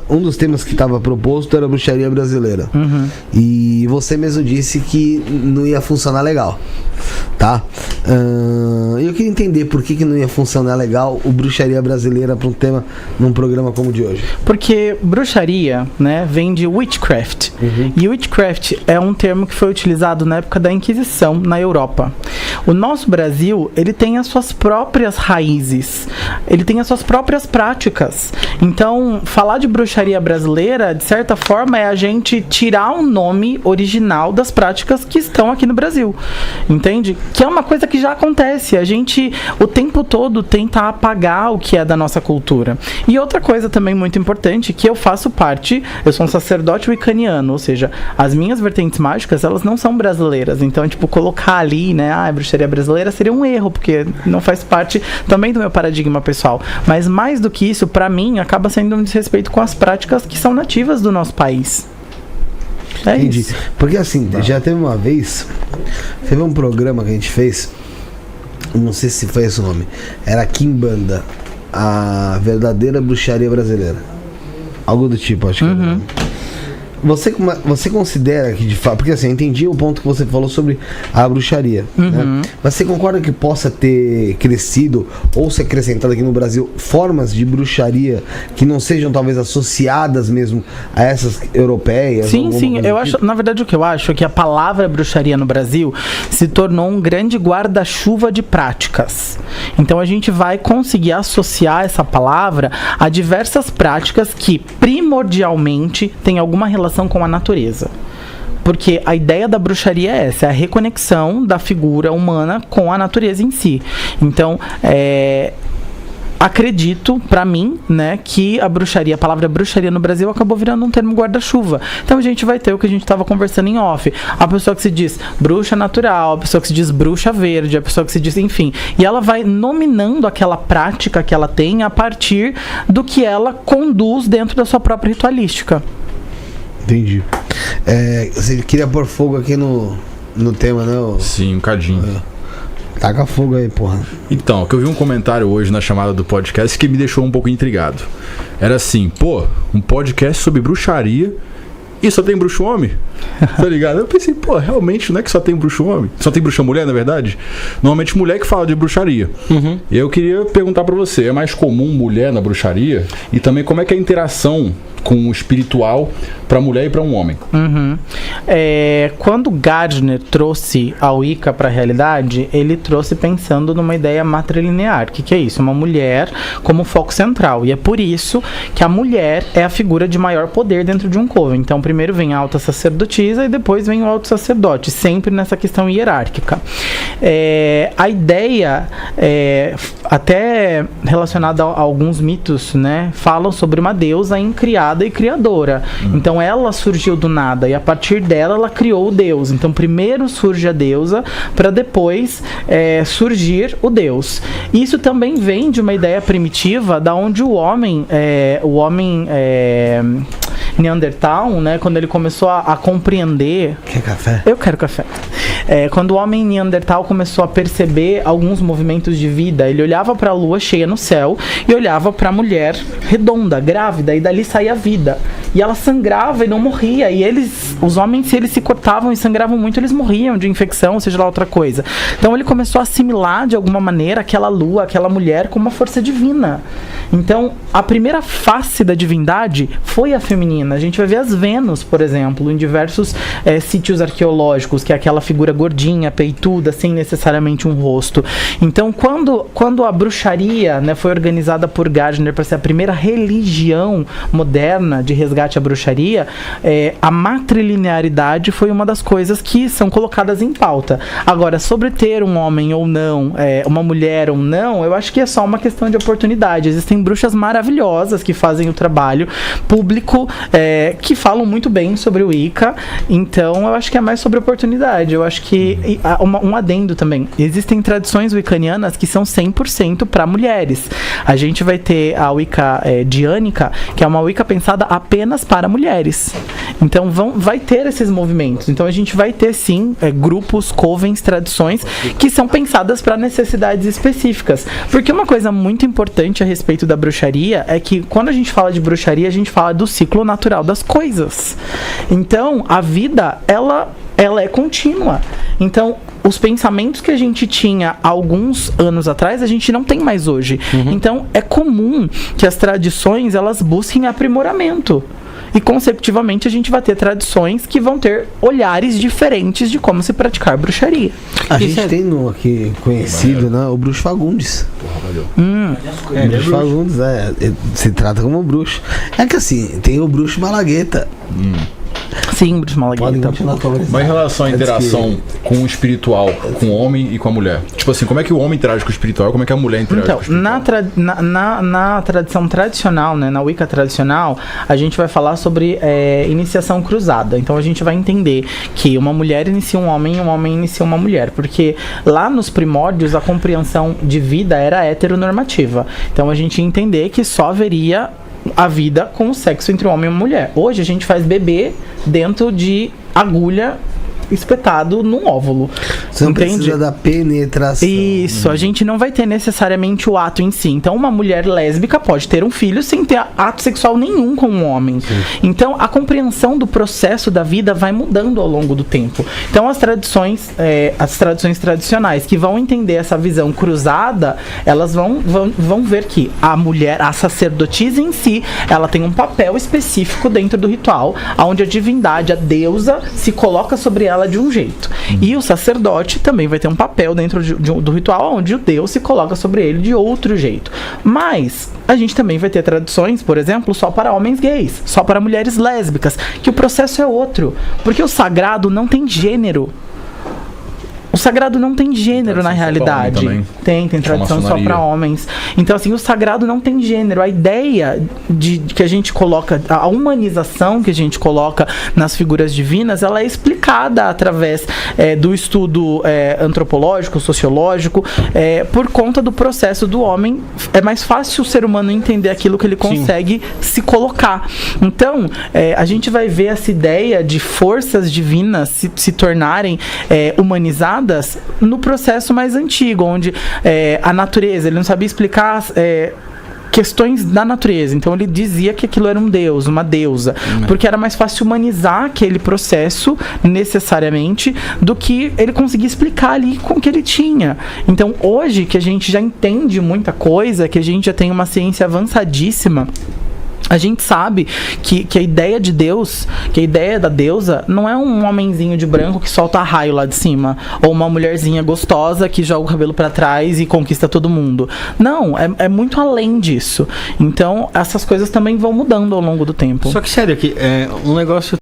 um dos temas que estava proposto era a bruxaria brasileira. E você mesmo disse que não ia funcionar legal, tá? Eu queria entender por que não ia funcionar legal o bruxaria brasileira para um tema num programa como o de hoje. Porque bruxaria, né, vem de witchcraft. E witchcraft é um termo que foi utilizado na época da Inquisição na Europa. O nosso Brasil, ele tem as suas próprias raízes, ele tem as suas próprias práticas. Então, falar de bruxaria brasileira, de certa forma, é a gente tirar o nome original das práticas que estão aqui no Brasil, entende? Que é uma coisa que já acontece, a gente o tempo todo tenta apagar o que é da nossa cultura. E outra coisa também muito importante, que eu faço parte, eu sou um sacerdote wiccaniano, ou seja, as minhas vertentes mágicas, elas não são brasileiras, então, tipo, colocar ali, né, a bruxaria brasileira seria um erro, porque não faz parte também do meu paradigma pessoal. Mas mais do que isso, pra mim, acaba sendo um desrespeito com as práticas que são nativas do nosso país. Entendi. Isso. Porque assim, já teve uma vez, teve um programa que a gente fez, não sei se foi esse o nome, era Kimbanda, a verdadeira bruxaria brasileira. Algo do tipo, acho que era. Você considera que de fato, porque assim, eu entendi o ponto que você falou sobre a bruxaria, né? Mas você concorda que possa ter crescido ou se acrescentado aqui no Brasil formas de bruxaria que não sejam talvez associadas mesmo a essas europeias? Sim, eu acho, na verdade o que eu acho é que a palavra bruxaria no Brasil se tornou um grande guarda-chuva de práticas. Então a gente vai conseguir associar essa palavra a diversas práticas que primordialmente têm alguma relação com a natureza. Porque a ideia da bruxaria é essa, é a reconexão da figura humana com a natureza em si. Então, acredito, pra mim, né, que a palavra bruxaria no Brasil acabou virando um termo guarda-chuva. Então a gente vai ter o que a gente estava conversando em off. A pessoa que se diz bruxa natural, a pessoa que se diz bruxa verde, a pessoa que se diz, enfim. E ela vai nominando aquela prática que ela tem a partir do que ela conduz dentro da sua própria ritualística. Entendi. Você queria pôr fogo aqui no tema, né? Sim, um cadinho. Taca fogo aí, porra. Então, que eu vi um comentário hoje na chamada do podcast que me deixou um pouco intrigado. Era assim, um podcast sobre bruxaria e só tem bruxo homem? Tá ligado? Eu pensei, realmente não é que só tem bruxo homem? Só tem bruxa mulher, na verdade? Normalmente mulher que fala de bruxaria. Eu queria perguntar pra você, é mais comum mulher na bruxaria? E também como é que é a interação com o espiritual para mulher e para um homem? Quando Gardner trouxe a Wicca para a realidade, ele trouxe pensando numa ideia matrilinear. O que é isso? Uma mulher como foco central. E é por isso que a mulher é a figura de maior poder dentro de um coven. Então, primeiro vem a alta sacerdotisa e depois vem o alto sacerdote, sempre nessa questão hierárquica. A ideia, até relacionada a alguns mitos, né, falam sobre uma deusa incriada e criadora. Então ela surgiu do nada e a partir dela ela criou o Deus. Então primeiro surge a deusa para depois surgir o Deus. Isso também vem de uma ideia primitiva da onde o homem Neandertal, né, quando ele começou a compreender... Quer café? Eu quero café. Quando o homem Neandertal começou a perceber alguns movimentos de vida, ele olhava para a lua cheia no céu e olhava para a mulher redonda, grávida, e dali saía a vida. E ela sangrava e não morria. E os homens, se eles se cortavam e sangravam muito, eles morriam de infecção, ou seja lá outra coisa. Então ele começou a assimilar de alguma maneira aquela lua, aquela mulher com uma força divina. Então a primeira face da divindade foi a feminina. A gente vai ver as Vênus, por exemplo, em diversos sítios arqueológicos, que é aquela figura gordinha, peituda, sem necessariamente um rosto. Então, quando a bruxaria, né, foi organizada por Gardner para ser a primeira religião moderna de resgate à bruxaria, a matrilinearidade foi uma das coisas que são colocadas em pauta. Agora, sobre ter um homem ou não, uma mulher ou não, eu acho que é só uma questão de oportunidade. Existem bruxas maravilhosas que fazem o trabalho público, que falam muito bem sobre o Wicca, então eu acho que é mais sobre oportunidade. Eu acho que um adendo também, existem tradições wiccanianas que são 100% para mulheres. A gente vai ter a Wicca diânica, que é uma Wicca pensada apenas para mulheres. Então vai ter esses movimentos. Então a gente vai ter sim grupos, covens, tradições que são pensadas para necessidades específicas. Porque uma coisa muito importante a respeito da bruxaria é que quando a gente fala de bruxaria, a gente fala do ciclo natural das coisas. Então a vida, ela é contínua. Então, os pensamentos que a gente tinha há alguns anos atrás, a gente não tem mais hoje. Então, é comum que as tradições, elas busquem aprimoramento. E, conceptivamente, a gente vai ter tradições que vão ter olhares diferentes de como se praticar bruxaria. A gente tem um aqui conhecido, né? O Bruxo Fagundes. O Bruxo Fagundes, se trata como bruxo. É que assim, tem o Bruxo Malagueta. Sim, Bruxo Malagueta. Mas em relação à interação com o espiritual, com o homem e com a mulher? Tipo assim, como é que o homem interage com o espiritual? Como é que a mulher interage com o espiritual? Na tradição tradicional, né, na Wicca tradicional, a gente vai falar sobre iniciação cruzada. Então a gente vai entender que uma mulher inicia um homem e um homem inicia uma mulher. Porque lá nos primórdios a compreensão de vida era heteronormativa. Então a gente ia entender que só haveria a vida com o sexo entre um homem e uma mulher. Hoje a gente faz bebê dentro de agulha espetado num óvulo. Você não precisa da penetração. Isso, a gente não vai ter necessariamente o ato em si. Então, uma mulher lésbica pode ter um filho sem ter ato sexual nenhum com um homem. Sim. Então, a compreensão do processo da vida vai mudando ao longo do tempo. Então, as tradições tradicionais que vão entender essa visão cruzada, elas vão ver que a mulher, a sacerdotisa em si, ela tem um papel específico dentro do ritual, onde a divindade, a deusa, se coloca sobre ela de um jeito. E o sacerdote também vai ter um papel dentro do ritual onde o Deus se coloca sobre ele de outro jeito. Mas a gente também vai ter tradições, por exemplo, só para homens gays, só para mulheres lésbicas, que o processo é outro, porque o sagrado não tem gênero. O sagrado não tem gênero na realidade. Tem tradição só para homens. Então, assim, o sagrado não tem gênero. A ideia que a gente coloca, a humanização que a gente coloca nas figuras divinas, ela é explicada através do estudo antropológico, sociológico, por conta do processo do homem. É mais fácil o ser humano entender aquilo que ele consegue se colocar. Então, a gente vai ver essa ideia de forças divinas se tornarem humanizadas no processo mais antigo, onde a natureza, ele não sabia explicar questões da natureza, então ele dizia que aquilo era um deus, uma deusa, porque era mais fácil humanizar aquele processo necessariamente do que ele conseguir explicar ali com o que ele tinha. Então hoje que a gente já entende muita coisa, que a gente já tem uma ciência avançadíssima, a gente sabe que a ideia de Deus, que a ideia da deusa não é um homenzinho de branco que solta raio lá de cima, ou uma mulherzinha gostosa que joga o cabelo pra trás e conquista todo mundo. Não, é muito além disso. Então, essas coisas também vão mudando ao longo do tempo. Só que, sério, que um negócio